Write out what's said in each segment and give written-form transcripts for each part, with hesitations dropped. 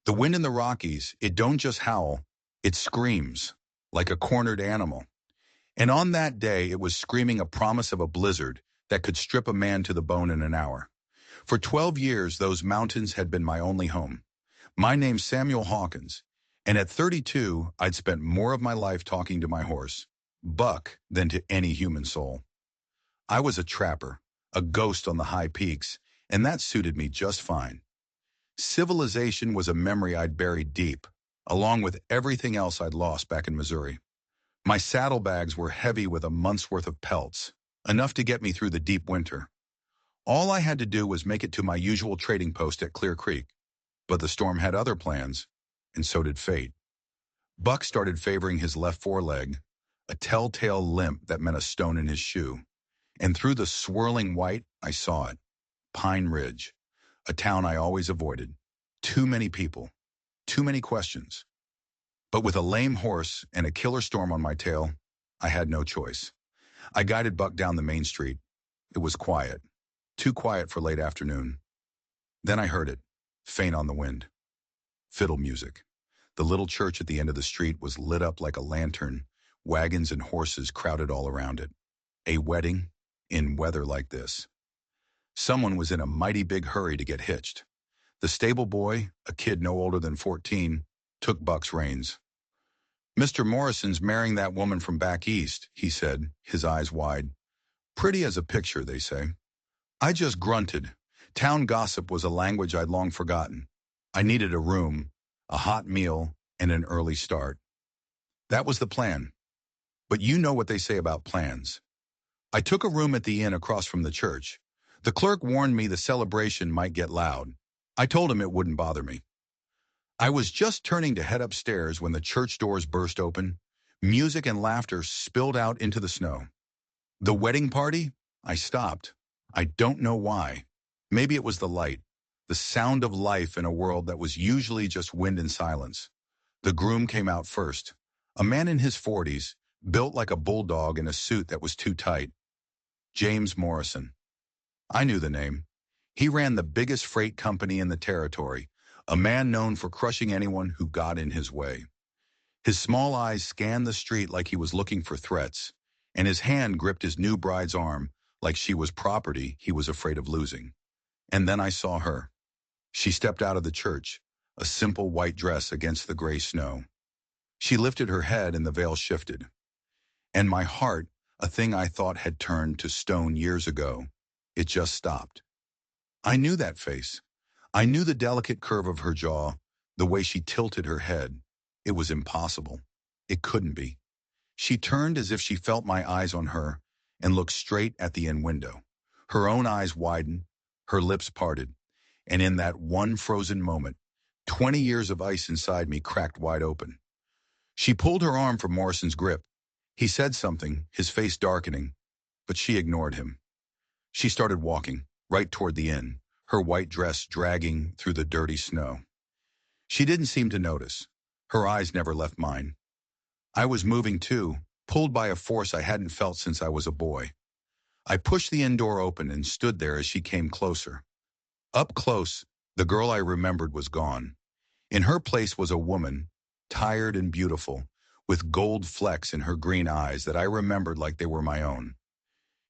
The wind in the Rockies, it don't just howl, it screams like a cornered animal. And on that day, it was screaming a promise of a blizzard that could strip a man to the bone in an hour. For 12 years, those mountains had been my only home. My name's Samuel Hawkins, and at 32, I'd spent more of my life talking to my horse, Buck, than to any human soul. I was a trapper, a ghost on the high peaks, and that suited me just fine. Civilization was a memory I'd buried deep, along with everything else I'd lost back in Missouri. My saddlebags were heavy with a month's worth of pelts, enough to get me through the deep winter. All I had to do was make it to my usual trading post at Clear Creek, but the storm had other plans, and so did fate. Buck started favoring his left foreleg, a telltale limp that meant a stone in his shoe. And through the swirling white, I saw it. Pine Ridge, a town I always avoided. Too many people, too many questions. But with a lame horse and a killer storm on my tail, I had no choice. I guided Buck down the main street. It was quiet, too quiet for late afternoon. Then I heard it, faint on the wind. Fiddle music. The little church at the end of the street was lit up like a lantern, wagons and horses crowded all around it. A wedding in weather like this. Someone was in a mighty big hurry to get hitched. The stable boy, a kid no older than 14, took Buck's reins. "Mr. Morrison's marrying that woman from back east," he said, his eyes wide. "Pretty as a picture, they say." I just grunted. Town gossip was a language I'd long forgotten. I needed a room, a hot meal, and an early start. That was the plan. But you know what they say about plans. I took a room at the inn across from the church. The clerk warned me the celebration might get loud. I told him it wouldn't bother me. I was just turning to head upstairs when the church doors burst open. Music and laughter spilled out into the snow. The wedding party? I stopped. I don't know why. Maybe it was the light, the sound of life in a world that was usually just wind and silence. The groom came out first. A man in his 40s, built like a bulldog in a suit that was too tight. James Morrison. I knew the name. He ran the biggest freight company in the territory, a man known for crushing anyone who got in his way. His small eyes scanned the street like he was looking for threats, and his hand gripped his new bride's arm like she was property he was afraid of losing. And then I saw her. She stepped out of the church, a simple white dress against the gray snow. She lifted her head and the veil shifted. And my heart, a thing I thought had turned to stone years ago, it just stopped. I knew that face. I knew the delicate curve of her jaw, the way she tilted her head. It was impossible. It couldn't be. She turned as if she felt my eyes on her and looked straight at the inn window. Her own eyes widened, her lips parted, and in that one frozen moment, 20 years of ice inside me cracked wide open. She pulled her arm from Morrison's grip. He said something, his face darkening, but she ignored him. She started walking, right toward the inn, her white dress dragging through the dirty snow. She didn't seem to notice. Her eyes never left mine. I was moving too, pulled by a force I hadn't felt since I was a boy. I pushed the inn door open and stood there as she came closer. Up close, the girl I remembered was gone. In her place was a woman, tired and beautiful, with gold flecks in her green eyes that I remembered like they were my own.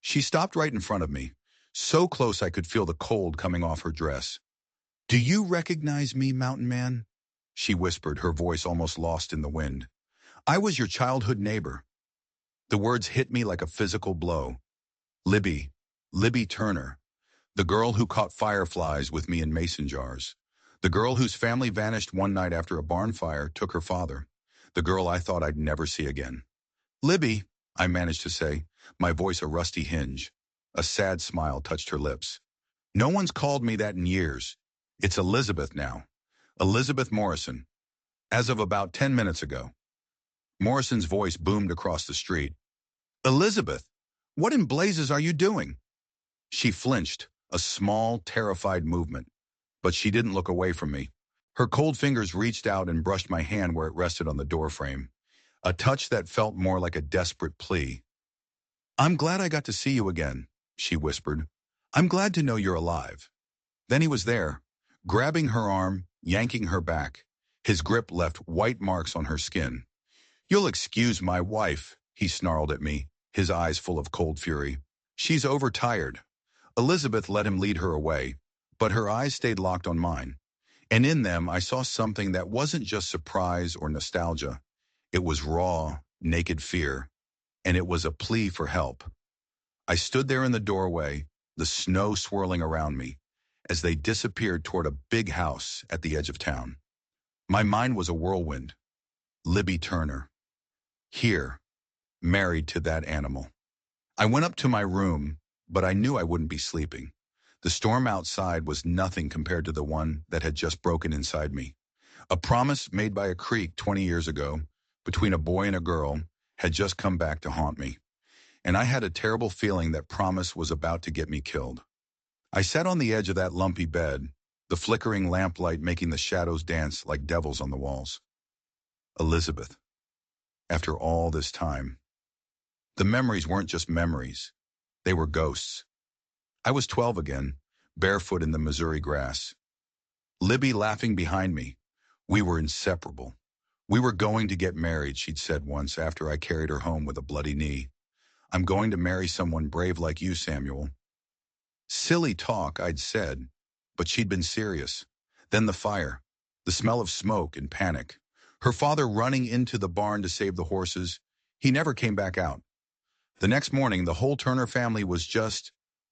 She stopped right in front of me, so close I could feel the cold coming off her dress. "Do you recognize me, mountain man?" she whispered, her voice almost lost in the wind. "I was your childhood neighbor." The words hit me like a physical blow. Libby Turner, the girl who caught fireflies with me in mason jars. The girl whose family vanished one night after a barn fire took her father. The girl I thought I'd never see again. "Libby," I managed to say, my voice a rusty hinge. A sad smile touched her lips. "No one's called me that in years. It's Elizabeth now. Elizabeth Morrison. As of about 10 minutes ago." Morrison's voice boomed across the street. "Elizabeth, what in blazes are you doing?" She flinched, a small, terrified movement, but she didn't look away from me. Her cold fingers reached out and brushed my hand where it rested on the doorframe, a touch that felt more like a desperate plea. "I'm glad I got to see you again," she whispered. "I'm glad to know you're alive." Then he was there, grabbing her arm, yanking her back. His grip left white marks on her skin. "You'll excuse my wife," he snarled at me, his eyes full of cold fury. "She's overtired." Elizabeth let him lead her away, but her eyes stayed locked on mine. And in them, I saw something that wasn't just surprise or nostalgia. It was raw, naked fear, and it was a plea for help. I stood there in the doorway, the snow swirling around me, as they disappeared toward a big house at the edge of town. My mind was a whirlwind. Libby Turner. Here, married to that animal. I went up to my room, but I knew I wouldn't be sleeping. The storm outside was nothing compared to the one that had just broken inside me. A promise made by a creek 20 years ago, between a boy and a girl, had just come back to haunt me. And I had a terrible feeling that promise was about to get me killed. I sat on the edge of that lumpy bed, the flickering lamplight making the shadows dance like devils on the walls. Elizabeth. After all this time. The memories weren't just memories. They were ghosts. I was 12 again, barefoot in the Missouri grass. Libby laughing behind me. We were inseparable. We were going to get married, she'd said once after I carried her home with a bloody knee. "I'm going to marry someone brave like you, Samuel." Silly talk, I'd said, but she'd been serious. Then the fire, the smell of smoke and panic. Her father running into the barn to save the horses. He never came back out. The next morning, the whole Turner family was just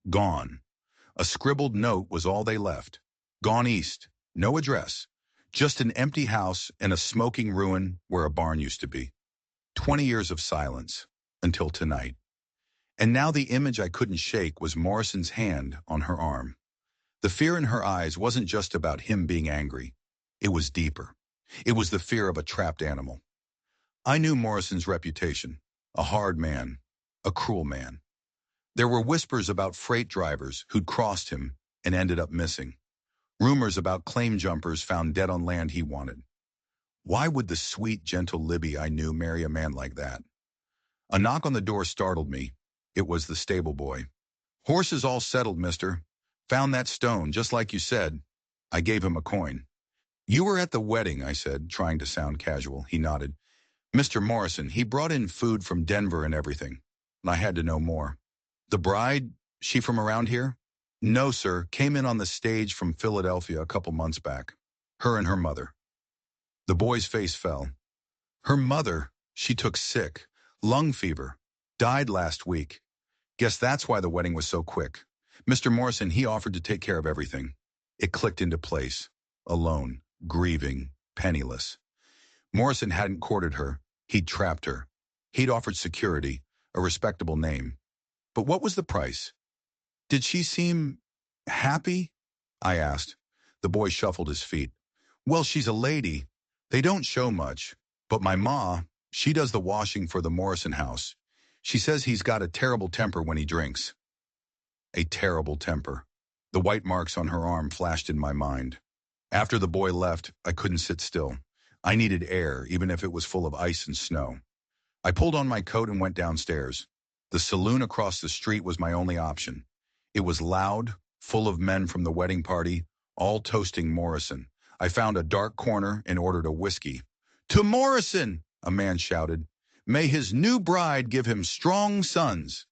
gone. A scribbled note was all they left. Gone east, no address, just an empty house and a smoking ruin where a barn used to be. 20 years of silence, until tonight. And now the image I couldn't shake was Morrison's hand on her arm. The fear in her eyes wasn't just about him being angry. It was deeper. It was the fear of a trapped animal. I knew Morrison's reputation. A hard man. A cruel man. There were whispers about freight drivers who'd crossed him and ended up missing. Rumors about claim jumpers found dead on land he wanted. Why would the sweet, gentle Libby I knew marry a man like that? A knock on the door startled me. It was the stable boy. "Horses all settled, mister. Found that stone, just like you said." I gave him a coin. "You were at the wedding," I said, trying to sound casual. He nodded. "Mr. Morrison, he brought in food from Denver and everything." I had to know more. "The bride, she from around here?" "No, sir. Came in on the stage from Philadelphia a couple months back. Her and her mother." The boy's face fell. "Her mother, she took sick. Lung fever. Died last week. Guess that's why the wedding was so quick. Mr. Morrison, he offered to take care of everything." It clicked into place. Alone, grieving, penniless. Morrison hadn't courted her. He'd trapped her. He'd offered security, a respectable name. But what was the price? "Did she seem happy?" I asked. The boy shuffled his feet. "Well, she's a lady. They don't show much. But my ma, she does the washing for the Morrison house. She says he's got a terrible temper when he drinks." A terrible temper. The white marks on her arm flashed in my mind. After the boy left, I couldn't sit still. I needed air, even if it was full of ice and snow. I pulled on my coat and went downstairs. The saloon across the street was my only option. It was loud, full of men from the wedding party, all toasting Morrison. I found a dark corner and ordered a whiskey. "To Morrison!" a man shouted. "May his new bride give him strong sons."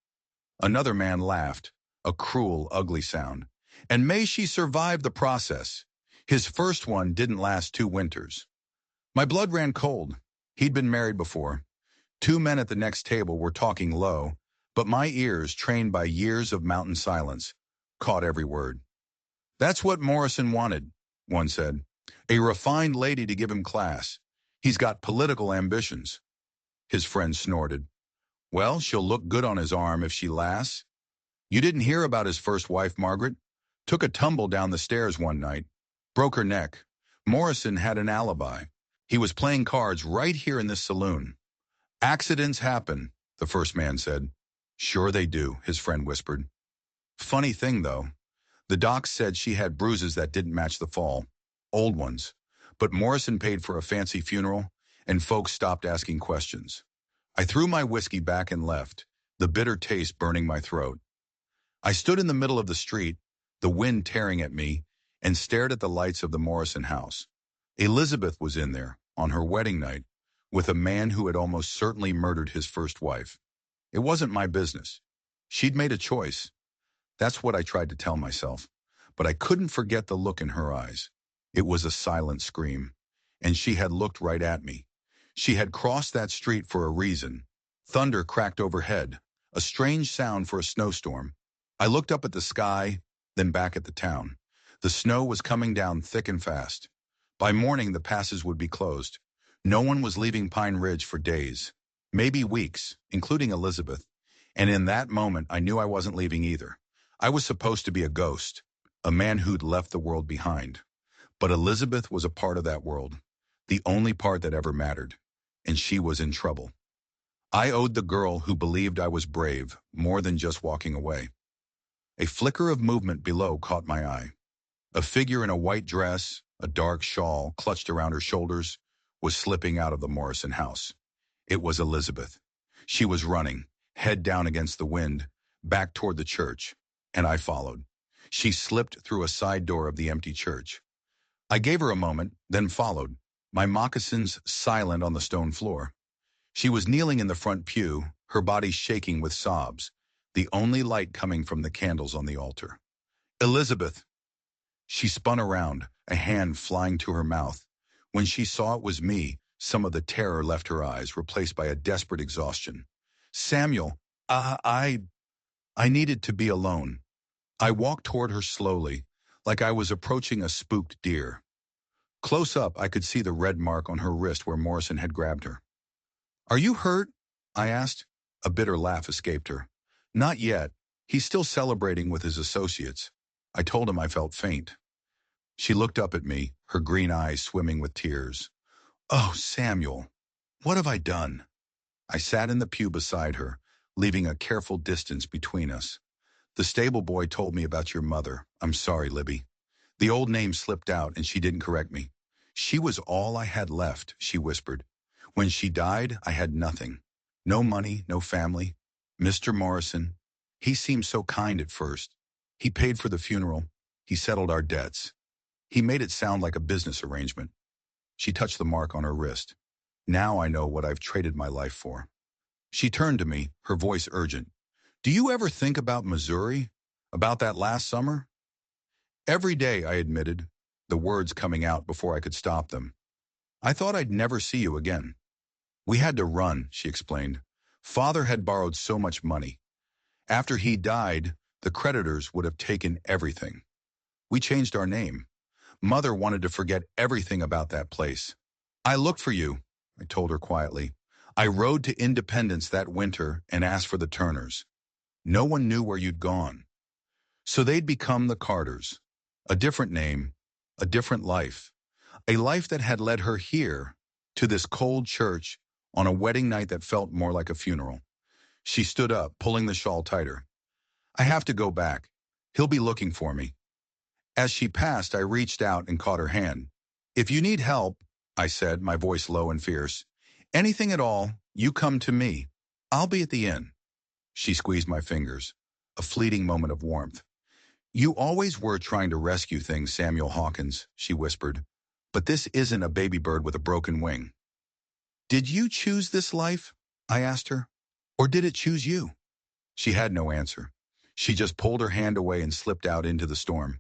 Another man laughed, a cruel, ugly sound. "And may she survive the process." His first one didn't last 2 winters. My blood ran cold. He'd been married before. 2 men at the next table were talking low, but my ears, trained by years of mountain silence, caught every word. "That's what Morrison wanted," one said. "A refined lady to give him class. He's got political ambitions." His friend snorted. "Well, she'll look good on his arm if she lasts. You didn't hear about his first wife, Margaret? Took a tumble down the stairs one night. Broke her neck. Morrison had an alibi. He was playing cards right here in this saloon." "Accidents happen," the first man said. "Sure they do," his friend whispered. "Funny thing, though. The doc said she had bruises that didn't match the fall. Old ones. But Morrison paid for a fancy funeral, and folks stopped asking questions." I threw my whiskey back and left, the bitter taste burning my throat. I stood in the middle of the street, the wind tearing at me, and stared at the lights of the Morrison house. Elizabeth was in there, on her wedding night, with a man who had almost certainly murdered his first wife. It wasn't my business. She'd made a choice. That's what I tried to tell myself. But I couldn't forget the look in her eyes. It was a silent scream. And she had looked right at me. She had crossed that street for a reason. Thunder cracked overhead, a strange sound for a snowstorm. I looked up at the sky, then back at the town. The snow was coming down thick and fast. By morning, the passes would be closed. No one was leaving Pine Ridge for days, maybe weeks, including Elizabeth. And in that moment, I knew I wasn't leaving either. I was supposed to be a ghost, a man who'd left the world behind. But Elizabeth was a part of that world, the only part that ever mattered, and she was in trouble. I owed the girl who believed I was brave more than just walking away. A flicker of movement below caught my eye. A figure in a white dress, a dark shawl clutched around her shoulders, was slipping out of the Morrison house. It was Elizabeth. She was running, head down against the wind, back toward the church, and I followed. She slipped through a side door of the empty church. I gave her a moment, then followed, my moccasins silent on the stone floor. She was kneeling in the front pew, her body shaking with sobs, the only light coming from the candles on the altar. Elizabeth! She spun around, a hand flying to her mouth. When she saw it was me, some of the terror left her eyes, replaced by a desperate exhaustion. Samuel, I needed to be alone. I walked toward her slowly, like I was approaching a spooked deer. Close up, I could see the red mark on her wrist where Morrison had grabbed her. Are you hurt? I asked. A bitter laugh escaped her. Not yet. He's still celebrating with his associates. I told him I felt faint. She looked up at me, her green eyes swimming with tears. Oh, Samuel, what have I done? I sat in the pew beside her, leaving a careful distance between us. The stable boy told me about your mother. I'm sorry, Libby. The old name slipped out and she didn't correct me. She was all I had left, she whispered. When she died, I had nothing. No money, no family. Mr. Morrison, he seemed so kind at first. He paid for the funeral. He settled our debts. He made it sound like a business arrangement. She touched the mark on her wrist. Now I know what I've traded my life for. She turned to me, her voice urgent. Do you ever think about Missouri? About that last summer? Every day, I admitted, the words coming out before I could stop them. I thought I'd never see you again. We had to run, she explained. Father had borrowed so much money. After he died, the creditors would have taken everything. We changed our name. Mother wanted to forget everything about that place. I looked for you, I told her quietly. I rode to Independence that winter and asked for the Turners. No one knew where you'd gone. So they'd become the Carters. A different name, a different life. A life that had led her here, to this cold church, on a wedding night that felt more like a funeral. She stood up, pulling the shawl tighter. I have to go back. He'll be looking for me. As she passed, I reached out and caught her hand. If you need help, I said, my voice low and fierce, anything at all, you come to me. I'll be at the inn. She squeezed my fingers, a fleeting moment of warmth. You always were trying to rescue things, Samuel Hawkins, she whispered. But this isn't a baby bird with a broken wing. Did you choose this life? I asked her. Or did it choose you? She had no answer. She just pulled her hand away and slipped out into the storm.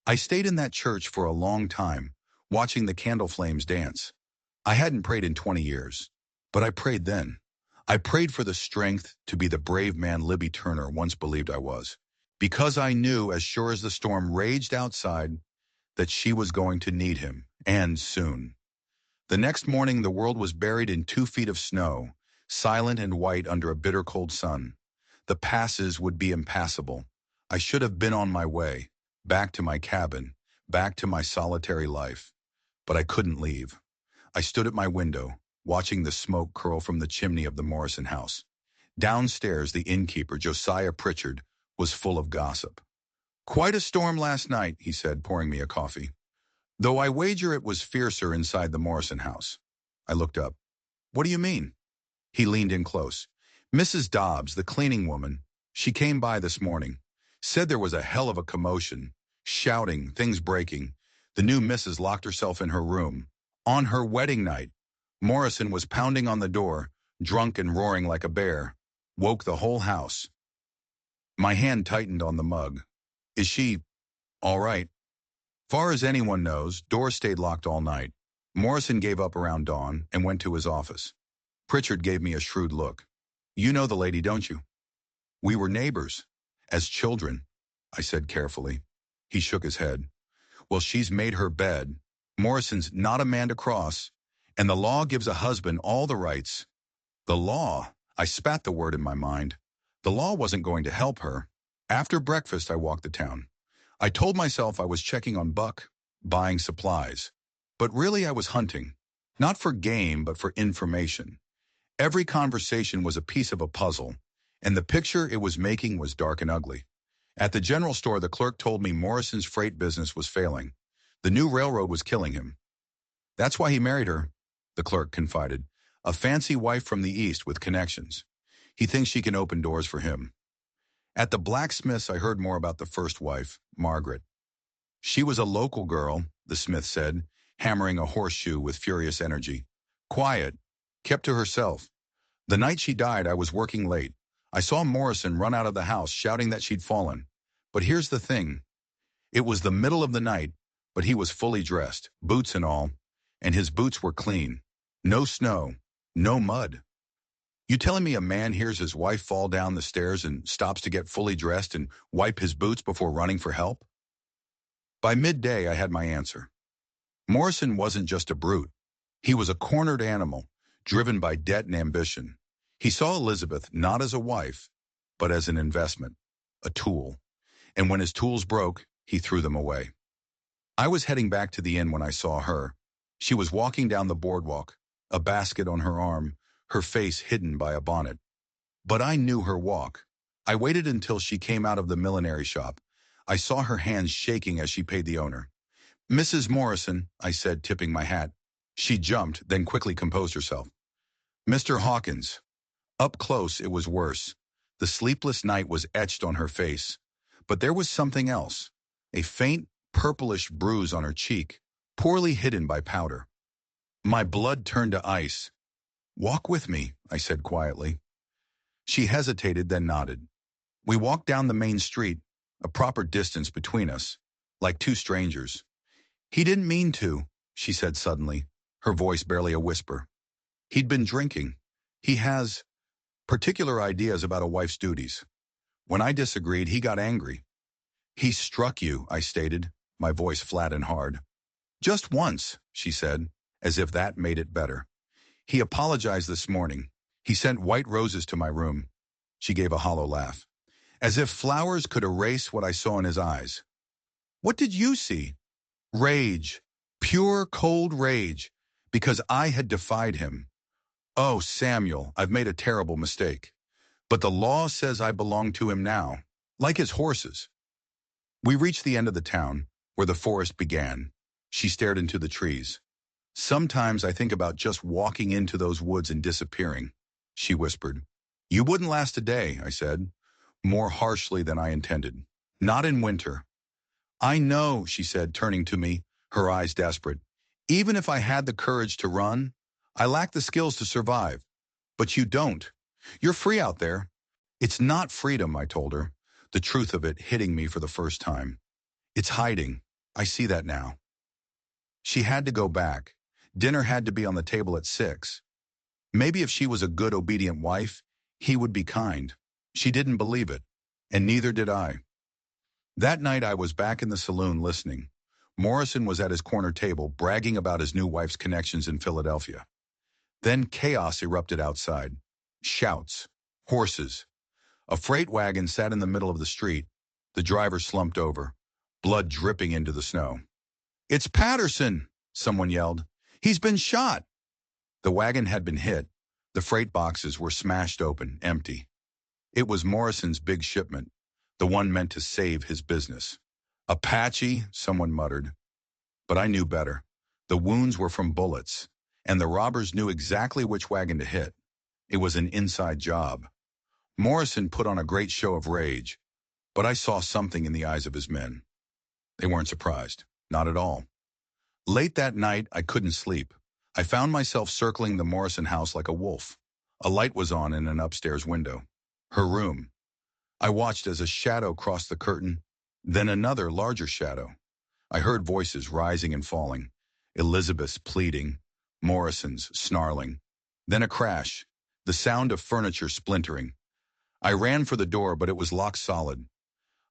I stayed in that church for a long time, watching the candle flames dance. I hadn't prayed in 20 years, but I prayed then. I prayed for the strength to be the brave man Libby Turner once believed I was, because I knew, as sure as the storm raged outside, that she was going to need him, and soon. The next morning, the world was buried in 2 feet of snow, silent and white under a bitter cold sun. The passes would be impassable. I should have been on my way, back to my cabin, back to my solitary life. But I couldn't leave. I stood at my window, watching the smoke curl from the chimney of the Morrison house. Downstairs, the innkeeper, Josiah Pritchard, was full of gossip. Quite a storm last night, he said, pouring me a coffee. Though I wager it was fiercer inside the Morrison house. I looked up. What do you mean? He leaned in close. Mrs. Dobbs, the cleaning woman, she came by this morning. Said there was a hell of a commotion. Shouting, things breaking. The new Mrs. locked herself in her room. On her wedding night, Morrison was pounding on the door, drunk and roaring like a bear. Woke the whole house. My hand tightened on the mug. Is she all right? Far as anyone knows, doors stayed locked all night. Morrison gave up around dawn and went to his office. Pritchard gave me a shrewd look. You know the lady, don't you? We were neighbors. As children, I said carefully. He shook his head. Well, she's made her bed. Morrison's not a man to cross, and the law gives a husband all the rights. The law? I spat the word in my mind. The law wasn't going to help her. After breakfast, I walked the town. I told myself I was checking on Buck, buying supplies. But really I was hunting. Not for game, but for information. Every conversation was a piece of a puzzle, and the picture it was making was dark and ugly. At the general store, the clerk told me Morrison's freight business was failing. The new railroad was killing him. That's why he married her, the clerk confided. A fancy wife from the East with connections. He thinks she can open doors for him. At the blacksmith's, I heard more about the first wife, Margaret. She was a local girl, the smith said, hammering a horseshoe with furious energy. Quiet, kept to herself. The night she died, I was working late. I saw Morrison run out of the house shouting that she'd fallen. But here's the thing. It was the middle of the night, but he was fully dressed, boots and all, and his boots were clean. No snow, no mud. You telling me a man hears his wife fall down the stairs and stops to get fully dressed and wipe his boots before running for help? By midday, I had my answer. Morrison wasn't just a brute. He was a cornered animal, driven by debt and ambition. He saw Elizabeth not as a wife, but as an investment, a tool. And when his tools broke, he threw them away. I was heading back to the inn when I saw her. She was walking down the boardwalk, a basket on her arm, her face hidden by a bonnet. But I knew her walk. I waited until she came out of the millinery shop. I saw her hands shaking as she paid the owner. Mrs. Morrison, I said, tipping my hat. She jumped, then quickly composed herself. Mr. Hawkins. Up close, it was worse. The sleepless night was etched on her face. But there was something else. A faint, purplish bruise on her cheek, poorly hidden by powder. My blood turned to ice. Walk with me, I said quietly. She hesitated, then nodded. We walked down the main street, a proper distance between us, like two strangers. He didn't mean to, she said suddenly, her voice barely a whisper. He'd been drinking. He has particular ideas about a wife's duties. When I disagreed, he got angry. He struck you, I stated, my voice flat and hard. Just once, she said, as if that made it better. He apologized this morning. He sent white roses to my room. She gave a hollow laugh. As if flowers could erase what I saw in his eyes. What did you see? Rage. Pure, cold rage. Because I had defied him. Oh, Samuel, I've made a terrible mistake. But the law says I belong to him now, like his horses. We reached the end of the town, where the forest began. She stared into the trees. Sometimes I think about just walking into those woods and disappearing, she whispered. You wouldn't last a day, I said, more harshly than I intended. Not in winter. I know, she said, turning to me, her eyes desperate. Even if I had the courage to run, I lack the skills to survive. But you don't. You're free out there. It's not freedom, I told her, the truth of it hitting me for the first time. It's hiding. I see that now. She had to go back. Dinner had to be on the table at 6. Maybe if she was a good, obedient wife, he would be kind. She didn't believe it, and neither did I. That night I was back in the saloon listening. Morrison was at his corner table bragging about his new wife's connections in Philadelphia. Then chaos erupted outside. Shouts. Horses. A freight wagon sat in the middle of the street. The driver slumped over, blood dripping into the snow. It's Patterson, someone yelled. He's been shot. The wagon had been hit. The freight boxes were smashed open, empty. It was Morrison's big shipment, the one meant to save his business. Apache, someone muttered. But I knew better. The wounds were from bullets, and the robbers knew exactly which wagon to hit. It was an inside job. Morrison put on a great show of rage, but I saw something in the eyes of his men. They weren't surprised, not at all. Late that night, I couldn't sleep. I found myself circling the Morrison house like a wolf. A light was on in an upstairs window. Her room. I watched as a shadow crossed the curtain, then another larger shadow. I heard voices rising and falling. Elizabeth's pleading, Morrison's snarling. Then a crash, the sound of furniture splintering. I ran for the door, but it was locked solid.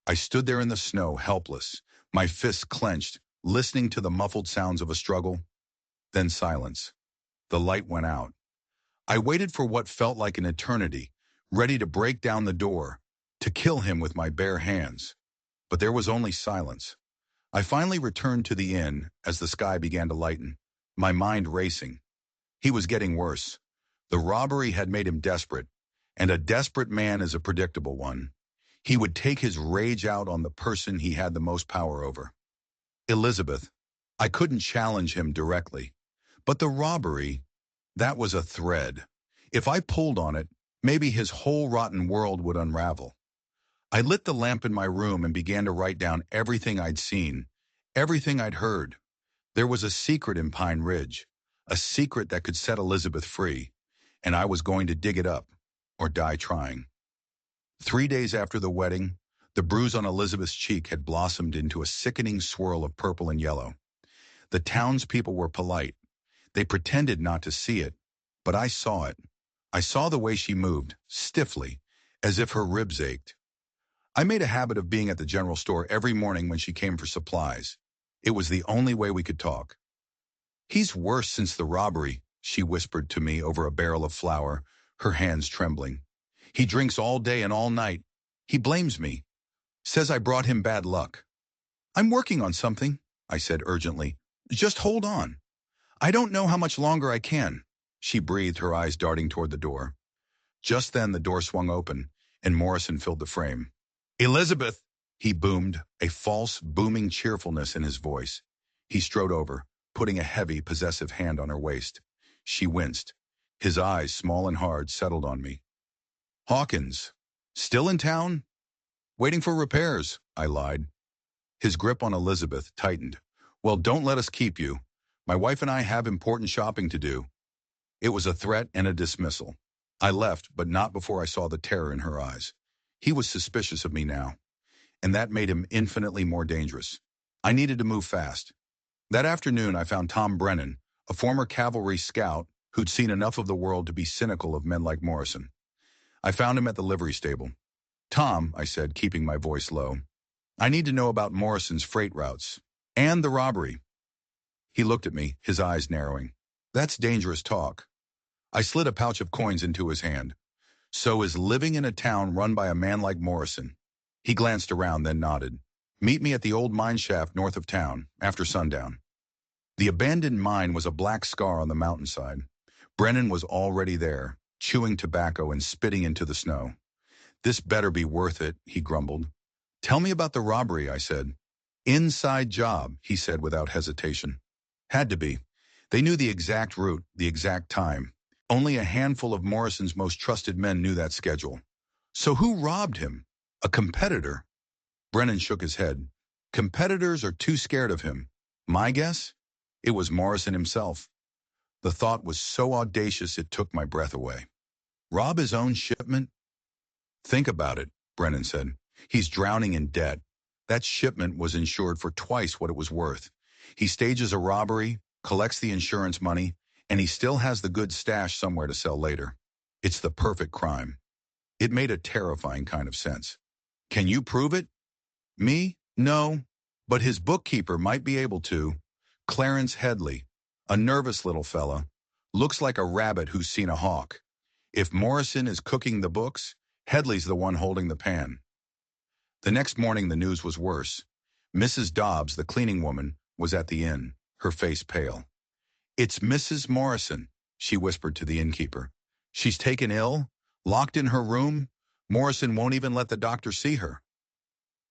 I stood there in the snow, helpless, my fists clenched, listening to the muffled sounds of a struggle. Then silence. The light went out. I waited for what felt like an eternity, ready to break down the door, to kill him with my bare hands. But there was only silence. I finally returned to the inn as the sky began to lighten, my mind racing. He was getting worse. The robbery had made him desperate, and a desperate man is a predictable one. He would take his rage out on the person he had the most power over. Elizabeth. I couldn't challenge him directly. But the robbery, that was a thread. If I pulled on it, maybe his whole rotten world would unravel. I lit the lamp in my room and began to write down everything I'd seen, everything I'd heard. There was a secret in Pine Ridge, a secret that could set Elizabeth free, and I was going to dig it up, or die trying. 3 days after the wedding, the bruise on Elizabeth's cheek had blossomed into a sickening swirl of purple and yellow. The townspeople were polite. They pretended not to see it, but I saw it. I saw the way she moved, stiffly, as if her ribs ached. I made a habit of being at the general store every morning when she came for supplies. It was the only way we could talk. "He's worse since the robbery," she whispered to me over a barrel of flour, her hands trembling. "He drinks all day and all night. He blames me. Says I brought him bad luck." "I'm working on something," I said urgently. "Just hold on." "I don't know how much longer I can," she breathed, her eyes darting toward the door. Just then the door swung open, and Morrison filled the frame. "Elizabeth!" he boomed, a false, booming cheerfulness in his voice. He strode over, putting a heavy, possessive hand on her waist. She winced. His eyes, small and hard, settled on me. "Hawkins. Still in town?" "Waiting for repairs," I lied. His grip on Elizabeth tightened. "Well, don't let us keep you. My wife and I have important shopping to do." It was a threat and a dismissal. I left, but not before I saw the terror in her eyes. He was suspicious of me now, and that made him infinitely more dangerous. I needed to move fast. That afternoon, I found Tom Brennan, a former cavalry scout who'd seen enough of the world to be cynical of men like Morrison. I found him at the livery stable. "Tom," I said, keeping my voice low, "I need to know about Morrison's freight routes and the robbery." He looked at me, his eyes narrowing. "That's dangerous talk." I slid a pouch of coins into his hand. "So is living in a town run by a man like Morrison." He glanced around, then nodded. "Meet me at the old mine shaft north of town, after sundown." The abandoned mine was a black scar on the mountainside. Brennan was already there, chewing tobacco and spitting into the snow. "This better be worth it," he grumbled. "Tell me about the robbery," I said. "Inside job," he said without hesitation. "Had to be. They knew the exact route, the exact time. Only a handful of Morrison's most trusted men knew that schedule." "So who robbed him? A competitor?" Brennan shook his head. "Competitors are too scared of him. My guess? It was Morrison himself." The thought was so audacious it took my breath away. Rob his own shipment? "Think about it," Brennan said. "He's drowning in debt. That shipment was insured for twice what it was worth. He stages a robbery, collects the insurance money, and he still has the goods stashed somewhere to sell later. It's the perfect crime." It made a terrifying kind of sense. "Can you prove it?" "Me? No. But his bookkeeper might be able to. Clarence Headley, a nervous little fella. Looks like a rabbit who's seen a hawk. If Morrison is cooking the books, Headley's the one holding the pan." The next morning the news was worse. Mrs. Dobbs, the cleaning woman, was at the inn, her face pale. "It's Mrs. Morrison," she whispered to the innkeeper. "She's taken ill, locked in her room. Morrison won't even let the doctor see her."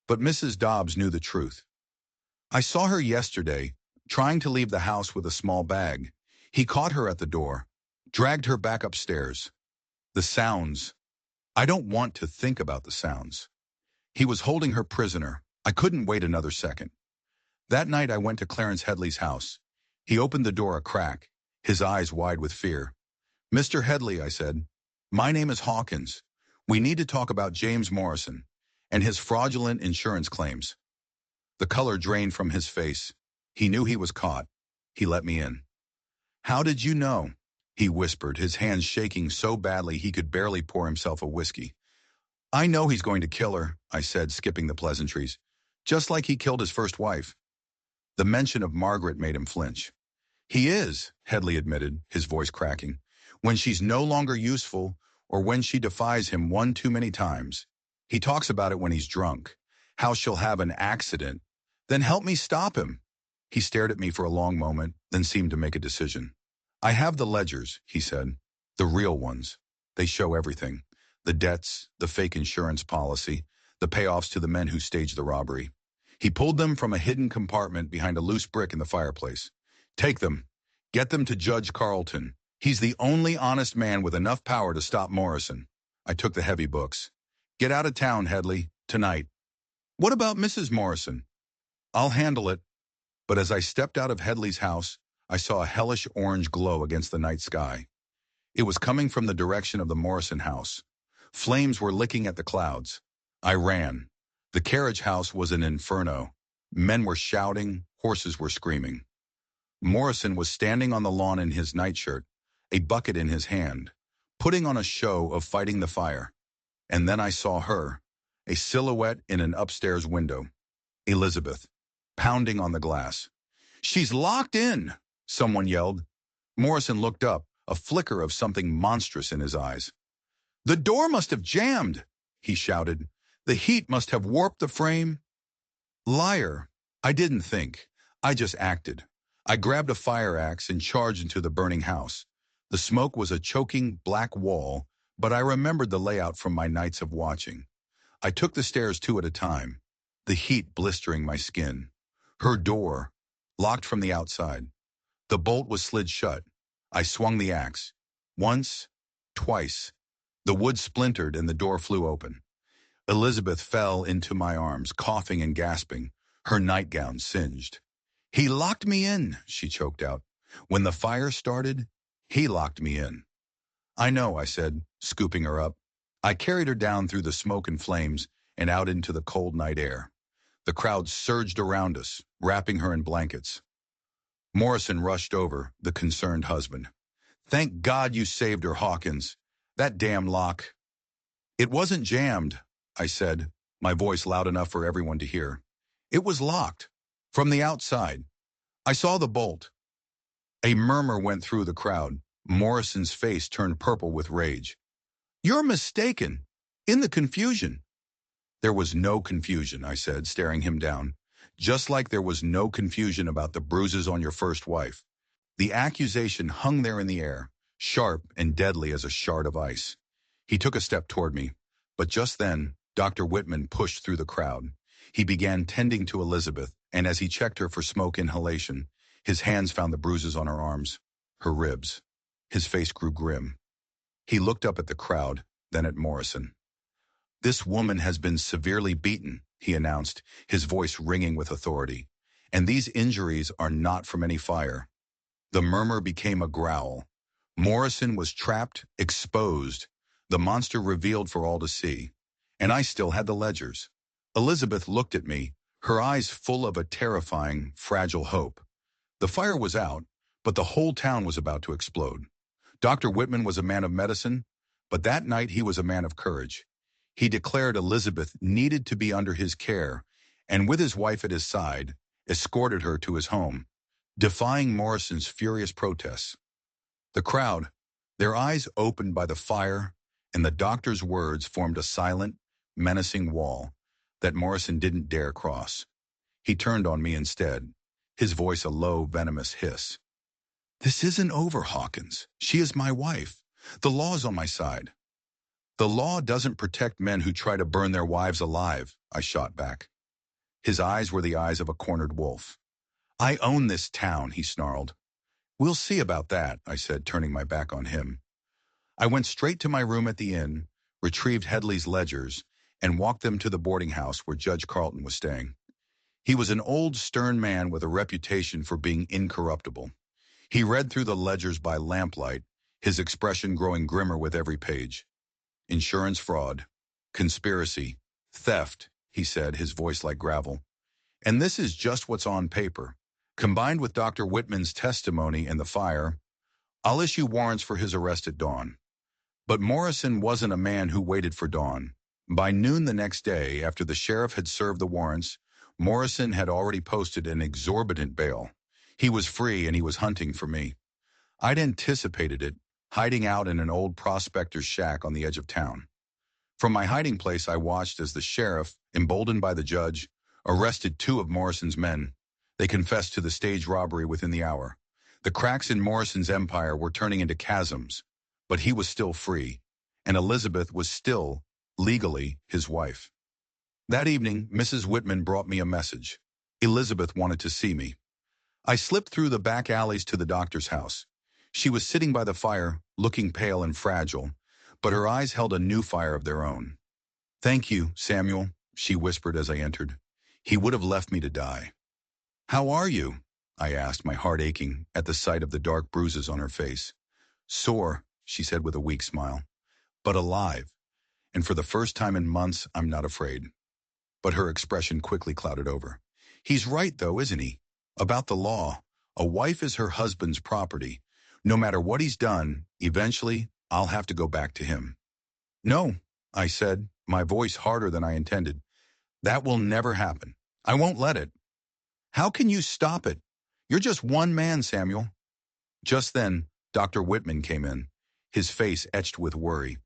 But Mrs. Dobbs knew the truth. "I saw her yesterday, trying to leave the house with a small bag. He caught her at the door, dragged her back upstairs. The sounds. I don't want to think about the sounds. He was holding her prisoner. I couldn't wait another second. That night I went to Clarence Headley's house. He opened the door a crack, his eyes wide with fear. "Mr. Headley," I said, "my name is Hawkins. We need to talk about James Morrison and his fraudulent insurance claims." The color drained from his face. He knew he was caught. He let me in. "How did you know?" he whispered, his hands shaking so badly he could barely pour himself a whiskey. "I know he's going to kill her," I said, skipping the pleasantries. "Just like he killed his first wife." The mention of Margaret made him flinch. "He is," Headley admitted, his voice cracking, "when she's no longer useful or when she defies him one too many times. He talks about it when he's drunk, how she'll have an accident. Then help me stop him." He stared at me for a long moment, then seemed to make a decision. "I have the ledgers," he said. "The real ones. They show everything. The debts, the fake insurance policy, the payoffs to the men who staged the robbery." He pulled them from a hidden compartment behind a loose brick in the fireplace. "Take them. Get them to Judge Carlton. He's the only honest man with enough power to stop Morrison." I took the heavy books. "Get out of town, Headley, tonight." "What about Mrs. Morrison?" "I'll handle it." But as I stepped out of Headley's house, I saw a hellish orange glow against the night sky. It was coming from the direction of the Morrison house. Flames were licking at the clouds. I ran. The carriage house was an inferno. Men were shouting, horses were screaming. Morrison was standing on the lawn in his nightshirt, a bucket in his hand, putting on a show of fighting the fire. And then I saw her, a silhouette in an upstairs window. Elizabeth, pounding on the glass. "She's locked in!" someone yelled. Morrison looked up, a flicker of something monstrous in his eyes. "The door must have jammed," he shouted. "The heat must have warped the frame." Liar. I didn't think. I just acted. I grabbed a fire axe and charged into the burning house. The smoke was a choking black wall, but I remembered the layout from my nights of watching. I took the stairs two at a time, the heat blistering my skin. Her door, locked from the outside. The bolt was slid shut. I swung the axe. Once, twice. The wood splintered and the door flew open. Elizabeth fell into my arms, coughing and gasping, her nightgown singed. "He locked me in," she choked out. "When the fire started, he locked me in." "I know," I said, scooping her up. I carried her down through the smoke and flames and out into the cold night air. The crowd surged around us, wrapping her in blankets. Morrison rushed over, the concerned husband. "Thank God you saved her, Hawkins. That damn lock." "It wasn't jammed," I said, my voice loud enough for everyone to hear. "It was locked. From the outside. I saw the bolt." A murmur went through the crowd. Morrison's face turned purple with rage. "You're mistaken. In the confusion." "There was no confusion," I said, staring him down. "Just like there was no confusion about the bruises on your first wife." The accusation hung there in the air, sharp and deadly as a shard of ice. He took a step toward me, but just then, Dr. Whitman pushed through the crowd. He began tending to Elizabeth, and as he checked her for smoke inhalation, his hands found the bruises on her arms, her ribs. His face grew grim. He looked up at the crowd, then at Morrison. "This woman has been severely beaten," he announced, his voice ringing with authority. "And these injuries are not from any fire." The murmur became a growl. Morrison was trapped, exposed, the monster revealed for all to see. And I still had the ledgers. Elizabeth looked at me, her eyes full of a terrifying, fragile hope. The fire was out, but the whole town was about to explode. Dr. Whitman was a man of medicine, but that night he was a man of courage. He declared Elizabeth needed to be under his care, and with his wife at his side, escorted her to his home, defying Morrison's furious protests. The crowd, their eyes opened by the fire, and the doctor's words formed a silent, menacing wall that Morrison didn't dare cross. He turned on me instead, his voice a low, venomous hiss. "This isn't over, Hawkins. She is my wife. The law is on my side." "The law doesn't protect men who try to burn their wives alive," I shot back. His eyes were the eyes of a cornered wolf. "I own this town," he snarled. "We'll see about that," I said, turning my back on him. I went straight to my room at the inn, retrieved Headley's ledgers, and walked them to the boarding house where Judge Carlton was staying. He was an old, stern man with a reputation for being incorruptible. He read through the ledgers by lamplight, his expression growing grimmer with every page. Insurance fraud, conspiracy, theft, he said, his voice like gravel. And this is just what's on paper. Combined with Dr. Whitman's testimony and the fire, I'll issue warrants for his arrest at dawn. But Morrison wasn't a man who waited for dawn. By noon the next day, after the sheriff had served the warrants, Morrison had already posted an exorbitant bail. He was free and he was hunting for me. I'd anticipated it, hiding out in an old prospector's shack on the edge of town. From my hiding place, I watched as the sheriff, emboldened by the judge, arrested 2 of Morrison's men. They confessed to the staged robbery within the hour. The cracks in Morrison's empire were turning into chasms, but he was still free, and Elizabeth was still, legally, his wife. That evening, Mrs. Whitman brought me a message. Elizabeth wanted to see me. I slipped through the back alleys to the doctor's house. She was sitting by the fire, looking pale and fragile, but her eyes held a new fire of their own. "Thank you, Samuel," she whispered as I entered. "He would have left me to die." "How are you?" I asked, my heart aching at the sight of the dark bruises on her face. "Sore," she said with a weak smile, "but alive. And for the first time in months, I'm not afraid." But her expression quickly clouded over. "He's right, though, isn't he? About the law. A wife is her husband's property. No matter what he's done, eventually, I'll have to go back to him." "No," I said, my voice harder than I intended. "That will never happen. I won't let it." "How can you stop it? You're just one man, Samuel." Just then, Dr. Whitman came in, his face etched with worry.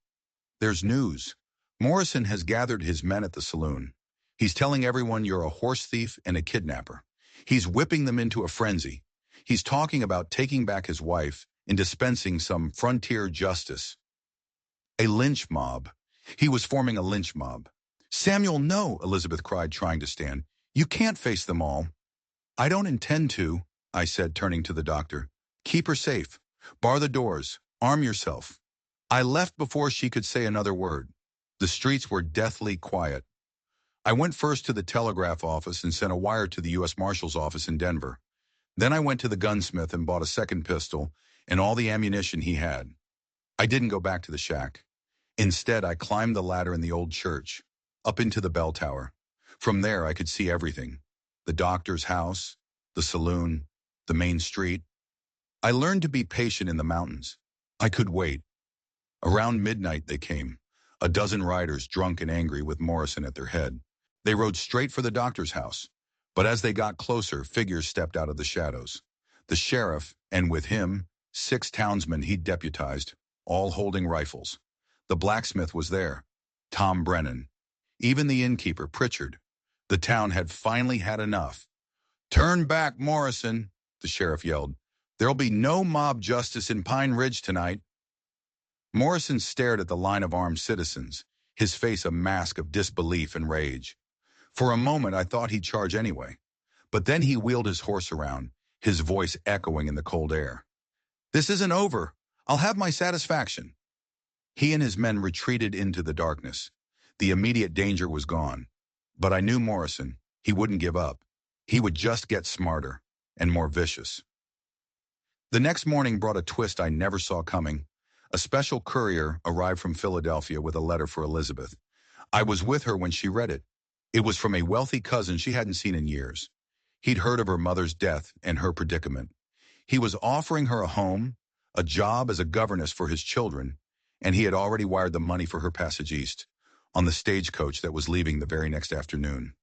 "There's news. Morrison has gathered his men at the saloon. He's telling everyone you're a horse thief and a kidnapper. He's whipping them into a frenzy. He's talking about taking back his wife and dispensing some frontier justice. A lynch mob. He was forming a lynch mob." "Samuel, no," Elizabeth cried, trying to stand. "You can't face them all." "I don't intend to," I said, turning to the doctor. "Keep her safe. Bar the doors. Arm yourself." I left before she could say another word. The streets were deathly quiet. I went first to the telegraph office and sent a wire to the U.S. Marshal's office in Denver. Then I went to the gunsmith and bought a second pistol and all the ammunition he had. I didn't go back to the shack. Instead, I climbed the ladder in the old church, up into the bell tower. From there, I could see everything. The doctor's house, the saloon, the main street. I learned to be patient in the mountains. I could wait. Around midnight, they came. A dozen riders, drunk and angry, with Morrison at their head. They rode straight for the doctor's house. But as they got closer, figures stepped out of the shadows. The sheriff, and with him, 6 townsmen he'd deputized, all holding rifles. The blacksmith was there, Tom Brennan. Even the innkeeper, Pritchard. The town had finally had enough. "Turn back, Morrison," the sheriff yelled. "There'll be no mob justice in Pine Ridge tonight." Morrison stared at the line of armed citizens, his face a mask of disbelief and rage. For a moment, I thought he'd charge anyway. But then he wheeled his horse around, his voice echoing in the cold air. "This isn't over. I'll have my satisfaction." He and his men retreated into the darkness. The immediate danger was gone. But I knew Morrison. He wouldn't give up. He would just get smarter and more vicious. The next morning brought a twist I never saw coming. A special courier arrived from Philadelphia with a letter for Elizabeth. I was with her when she read it. It was from a wealthy cousin she hadn't seen in years. He'd heard of her mother's death and her predicament. He was offering her a home, a job as a governess for his children, and he had already wired the money for her passage east, on the stagecoach that was leaving the very next afternoon.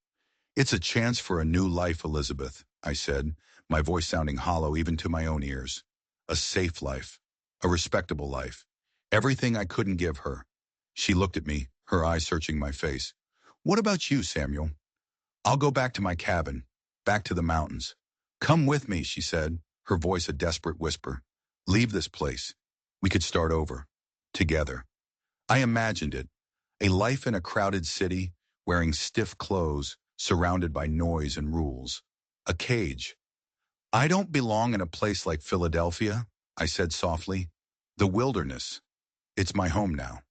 "It's a chance for a new life, Elizabeth," I said, my voice sounding hollow even to my own ears. "A safe life, a respectable life, everything I couldn't give her." She looked at me, her eyes searching my face. "What about you, Samuel?" "I'll go back to my cabin, back to the mountains." "Come with me," she said, her voice a desperate whisper. "Leave this place. We could start over. Together." I imagined it. A life in a crowded city, wearing stiff clothes, surrounded by noise and rules. A cage. "I don't belong in a place like Philadelphia," I said softly. "The wilderness. It's my home now."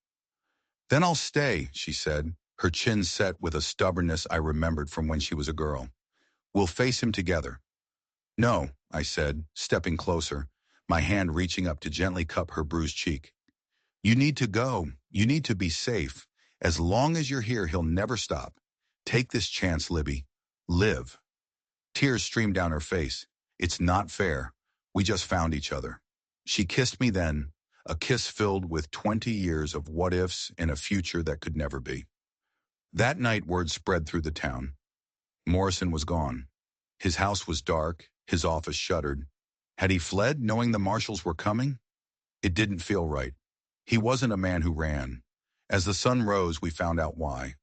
"Then I'll stay," she said, her chin set with a stubbornness I remembered from when she was a girl. "We'll face him together." "No," I said, stepping closer. my hand reaching up to gently cup her bruised cheek. You need to go. You need to be safe. As long as you're here, he'll never stop. Take this chance, Libby. Live. Tears streamed down her face. It's not fair. We just found each other. She kissed me then, a kiss filled with 20 years of what-ifs and a future that could never be. That night, word spread through the town. Morrison was gone. His house was dark, his office shuttered. Had he fled, knowing the marshals were coming? It didn't feel right. He wasn't a man who ran. As the sun rose, we found out why.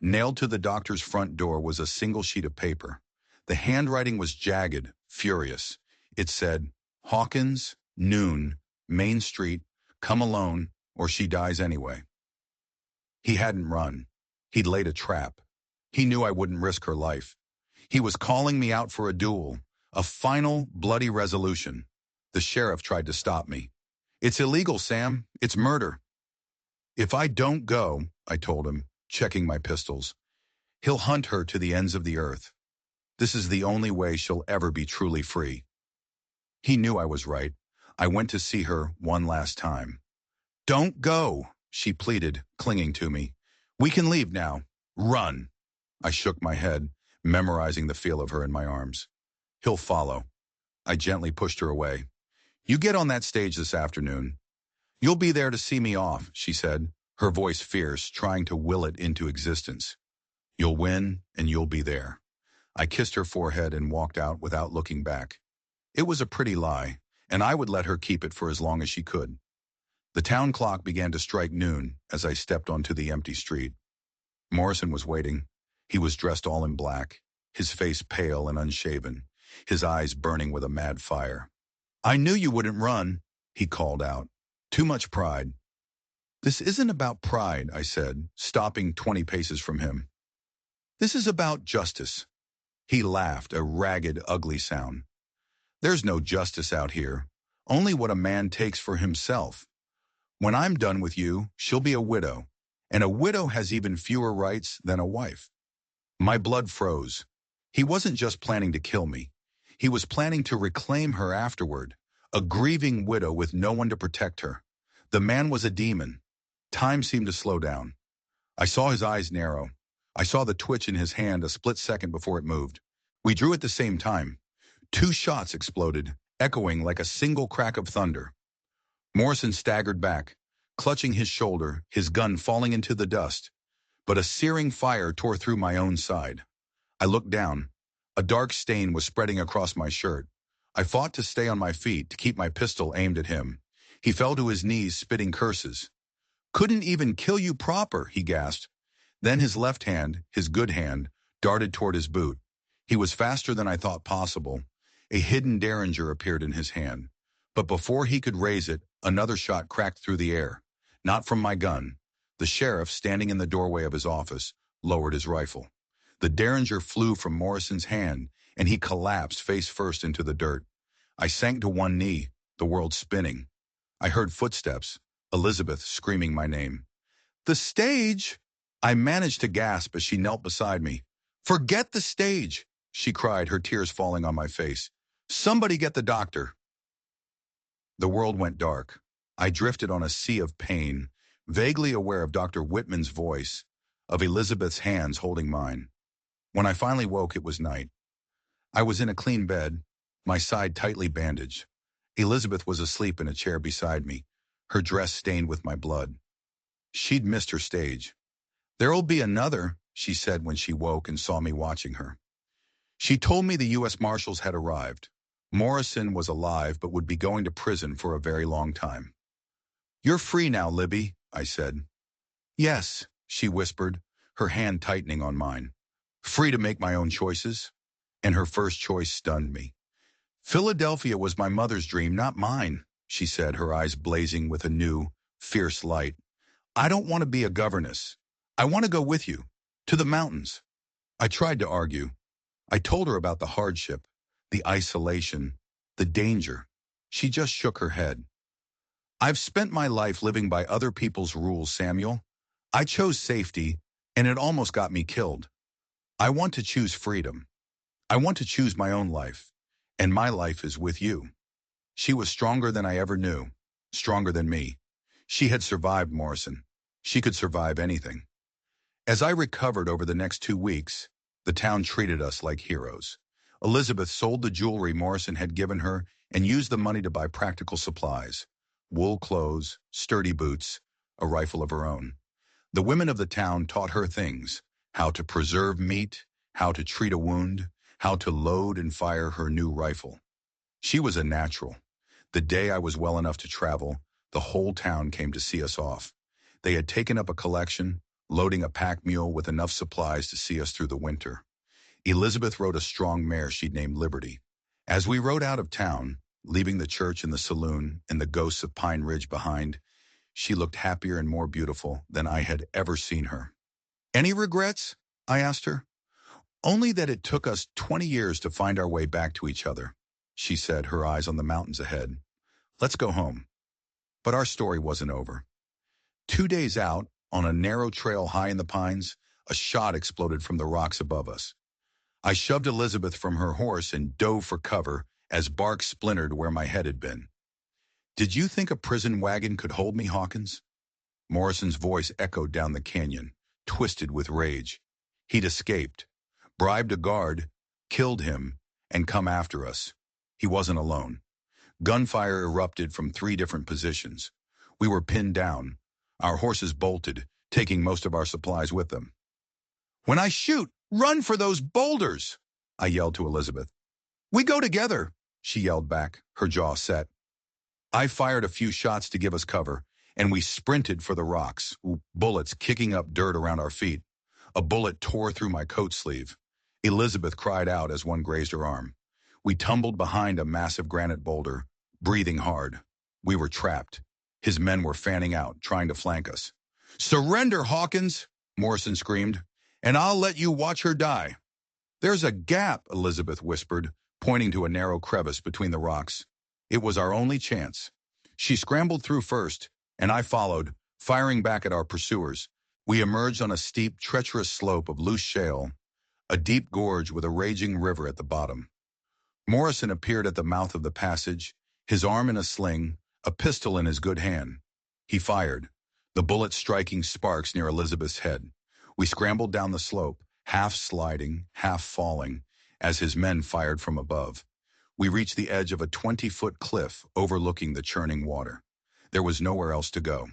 Nailed to the doctor's front door was a single sheet of paper. The handwriting was jagged, furious. It said, Hawkins, noon, Main Street, come alone, or she dies anyway. He hadn't run. He'd laid a trap. He knew I wouldn't risk her life. He was calling me out for a duel, a final, bloody resolution. The sheriff tried to stop me. It's illegal, Sam. It's murder. If I don't go, I told him, checking my pistols, he'll hunt her to the ends of the earth. This is the only way she'll ever be truly free. He knew I was right. I went to see her one last time. Don't go, she pleaded, clinging to me. We can leave now. Run. I shook my head, memorizing the feel of her in my arms. He'll follow. I gently pushed her away. You get on that stage this afternoon. You'll be there to see me off, she said, her voice fierce, trying to will it into existence. You'll win, and you'll be there. I kissed her forehead and walked out without looking back. It was a pretty lie, and I would let her keep it for as long as she could. The town clock began to strike noon as I stepped onto the empty street. Morrison was waiting. He was dressed all in black, his face pale and unshaven, his eyes burning with a mad fire. I knew you wouldn't run, he called out. Too much pride. This isn't about pride, I said, stopping 20 paces from him. This is about justice. He laughed, a ragged, ugly sound. There's no justice out here, only what a man takes for himself. When I'm done with you, she'll be a widow, and a widow has even fewer rights than a wife. My blood froze. He wasn't just planning to kill me. He was planning to reclaim her afterward, a grieving widow with no one to protect her. The man was a demon. Time seemed to slow down. I saw his eyes narrow. I saw the twitch in his hand a split second before it moved. We drew at the same time. 2 shots exploded, echoing like a single crack of thunder. Morrison staggered back, clutching his shoulder, his gun falling into the dust. But a searing fire tore through my own side. I looked down. A dark stain was spreading across my shirt. I fought to stay on my feet, to keep my pistol aimed at him. He fell to his knees, spitting curses. Couldn't even kill you proper, he gasped. Then his left hand, his good hand, darted toward his boot. He was faster than I thought possible. A hidden derringer appeared in his hand. But before he could raise it, another shot cracked through the air. Not from my gun. The sheriff, standing in the doorway of his office, lowered his rifle. The derringer flew from Morrison's hand, and he collapsed face first into the dirt. I sank to one knee, the world spinning. I heard footsteps, Elizabeth screaming my name. The stage! I managed to gasp as she knelt beside me. Forget the stage, she cried, her tears falling on my face. Somebody get the doctor. The world went dark. I drifted on a sea of pain, vaguely aware of Dr. Whitman's voice, of Elizabeth's hands holding mine. When I finally woke, it was night. I was in a clean bed, my side tightly bandaged. Elizabeth was asleep in a chair beside me, her dress stained with my blood. She'd missed her stage. There'll be another, she said when she woke and saw me watching her. She told me the U.S. Marshals had arrived. Morrison was alive but would be going to prison for a very long time. You're free now, Libby, I said. Yes, she whispered, her hand tightening on mine. Free to make my own choices? And her first choice stunned me. Philadelphia was my mother's dream, not mine, she said, her eyes blazing with a new, fierce light. I don't want to be a governess. I want to go with you, to the mountains. I tried to argue. I told her about the hardship, the isolation, the danger. She just shook her head. I've spent my life living by other people's rules, Samuel. I chose safety, and it almost got me killed. I want to choose freedom. I want to choose my own life, and my life is with you. She was stronger than I ever knew, stronger than me. She had survived Morrison. She could survive anything. As I recovered over the next 2 weeks, the town treated us like heroes. Elizabeth sold the jewelry Morrison had given her and used the money to buy practical supplies: wool clothes, sturdy boots, a rifle of her own. The women of the town taught her things: how to preserve meat, how to treat a wound, how to load and fire her new rifle. She was a natural. The day I was well enough to travel, the whole town came to see us off. They had taken up a collection, loading a pack mule with enough supplies to see us through the winter. Elizabeth rode a strong mare she'd named Liberty. As we rode out of town, leaving the church and the saloon and the ghosts of Pine Ridge behind, she looked happier and more beautiful than I had ever seen her. "Any regrets?" I asked her. "Only that it took us 20 years to find our way back to each other," she said, her eyes on the mountains ahead. "Let's go home." But our story wasn't over. 2 days out, on a narrow trail high in the pines, a shot exploded from the rocks above us. I shoved Elizabeth from her horse and dove for cover as bark splintered where my head had been. "Did you think a prison wagon could hold me, Hawkins?" Morrison's voice echoed down the canyon, twisted with rage. He'd escaped, bribed a guard, killed him, and come after us. He wasn't alone. Gunfire erupted from 3 different positions. We were pinned down. Our horses bolted, taking most of our supplies with them. "When I shoot, run for those boulders!" I yelled to Elizabeth. "We go together," she yelled back, her jaw set. I fired a few shots to give us cover, and we sprinted for the rocks, bullets kicking up dirt around our feet. A bullet tore through my coat sleeve. Elizabeth cried out as one grazed her arm. We tumbled behind a massive granite boulder, breathing hard. We were trapped. His men were fanning out, trying to flank us. "Surrender, Hawkins!" Morrison screamed, "and I'll let you watch her die." "There's a gap," Elizabeth whispered, pointing to a narrow crevice between the rocks. It was our only chance. She scrambled through first, and I followed, firing back at our pursuers. We emerged on a steep, treacherous slope of loose shale, a deep gorge with a raging river at the bottom. Morrison appeared at the mouth of the passage, his arm in a sling, a pistol in his good hand. He fired, the bullet striking sparks near Elizabeth's head. We scrambled down the slope, half sliding, half falling, as his men fired from above. We reached the edge of a 20-foot cliff overlooking the churning water. There was nowhere else to go.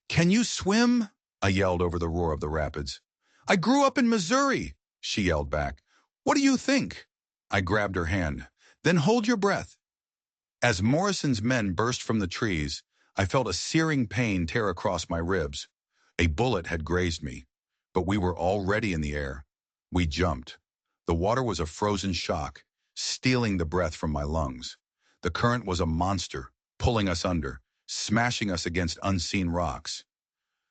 "Can you swim?" I yelled over the roar of the rapids. "I grew up in Missouri," she yelled back. "What do you think?" I grabbed her hand. "Then hold your breath." As Morrison's men burst from the trees, I felt a searing pain tear across my ribs. A bullet had grazed me, but we were already in the air. We jumped. The water was a frozen shock, stealing the breath from my lungs. The current was a monster, pulling us under, smashing us against unseen rocks.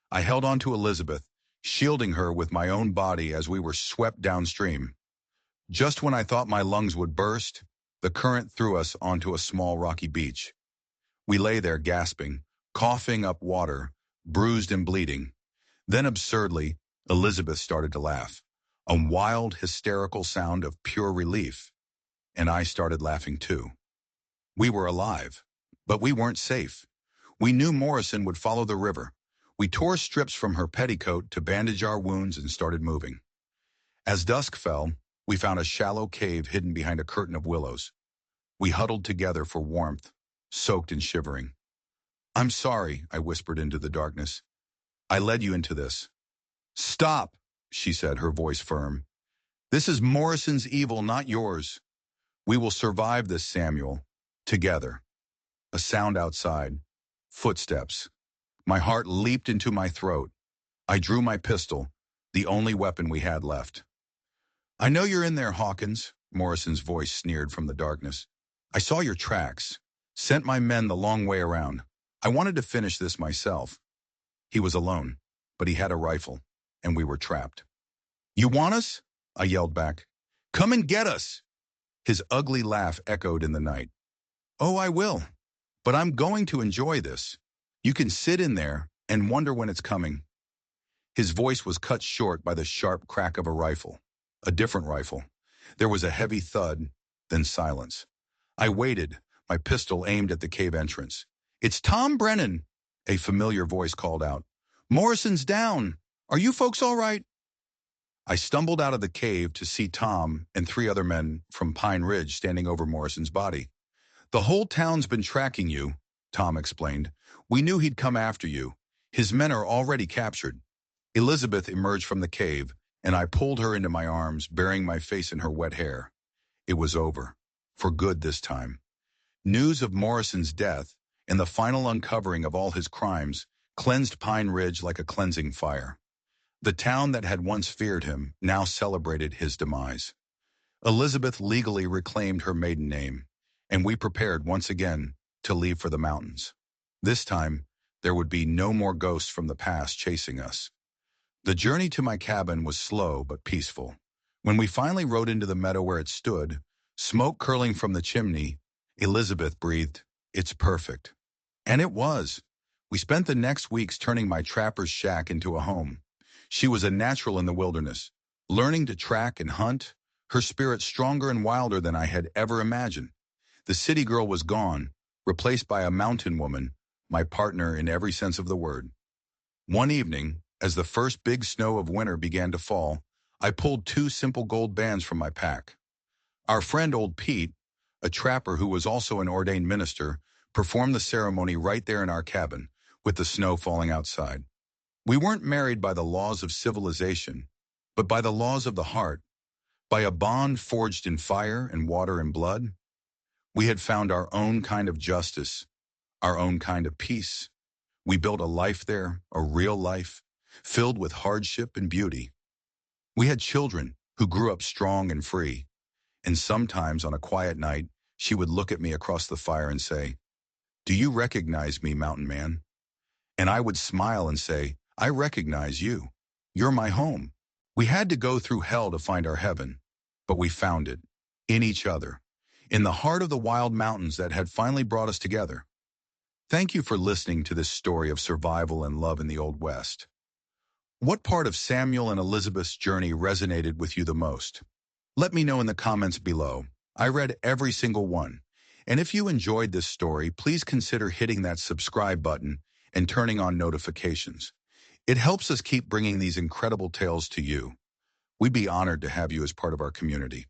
I held on to Elizabeth, shielding her with my own body as we were swept downstream. Just when I thought my lungs would burst, the current threw us onto a small rocky beach. We lay there gasping, coughing up water, bruised and bleeding. Then absurdly, Elizabeth started to laugh, a wild, hysterical sound of pure relief. And I started laughing too. We were alive, but we weren't safe. We knew Morrison would follow the river. We tore strips from her petticoat to bandage our wounds and started moving. As dusk fell, we found a shallow cave hidden behind a curtain of willows. We huddled together for warmth, soaked and shivering. "I'm sorry," I whispered into the darkness. "I led you into this." "Stop," she said, her voice firm. "This is Morrison's evil, not yours. We will survive this, Samuel, together." A sound outside. Footsteps. My heart leaped into my throat. I drew my pistol, the only weapon we had left. "I know you're in there, Hawkins," Morrison's voice sneered from the darkness. "I saw your tracks. Sent my men the long way around. I wanted to finish this myself." He was alone, but he had a rifle, and we were trapped. "You want us?" I yelled back. "Come and get us!" His ugly laugh echoed in the night. "Oh, I will. But I'm going to enjoy this. You can sit in there and wonder when it's coming." His voice was cut short by the sharp crack of a rifle. A different rifle. There was a heavy thud, then silence. I waited, my pistol aimed at the cave entrance. "It's Tom Brennan," a familiar voice called out. "Morrison's down. Are you folks all right?" I stumbled out of the cave to see Tom and three other men from Pine Ridge standing over Morrison's body. "The whole town's been tracking you," Tom explained. "We knew he'd come after you. His men are already captured." Elizabeth emerged from the cave, and I pulled her into my arms, burying my face in her wet hair. It was over. For good this time. News of Morrison's death and the final uncovering of all his crimes cleansed Pine Ridge like a cleansing fire. The town that had once feared him now celebrated his demise. Elizabeth legally reclaimed her maiden name, and we prepared once again to leave for the mountains. This time, there would be no more ghosts from the past chasing us. The journey to my cabin was slow but peaceful. When we finally rode into the meadow where it stood, smoke curling from the chimney, Elizabeth breathed, "It's perfect." And it was. We spent the next weeks turning my trapper's shack into a home. She was a natural in the wilderness, learning to track and hunt, her spirit stronger and wilder than I had ever imagined. The city girl was gone, replaced by a mountain woman, my partner in every sense of the word. One evening, as the first big snow of winter began to fall, I pulled two simple gold bands from my pack. Our friend old Pete, a trapper who was also an ordained minister, performed the ceremony right there in our cabin, with the snow falling outside. We weren't married by the laws of civilization, but by the laws of the heart, by a bond forged in fire and water and blood. We had found our own kind of justice, our own kind of peace. We built a life there, a real life, filled with hardship and beauty. We had children who grew up strong and free, and sometimes on a quiet night, she would look at me across the fire and say, "Do you recognize me, mountain man?" And I would smile and say, "I recognize you. You're my home." We had to go through hell to find our heaven, but we found it, in each other, in the heart of the wild mountains that had finally brought us together. Thank you for listening to this story of survival and love in the Old West. What part of Samuel and Elizabeth's journey resonated with you the most? Let me know in the comments below. I read every single one. And if you enjoyed this story, please consider hitting that subscribe button and turning on notifications. It helps us keep bringing these incredible tales to you. We'd be honored to have you as part of our community.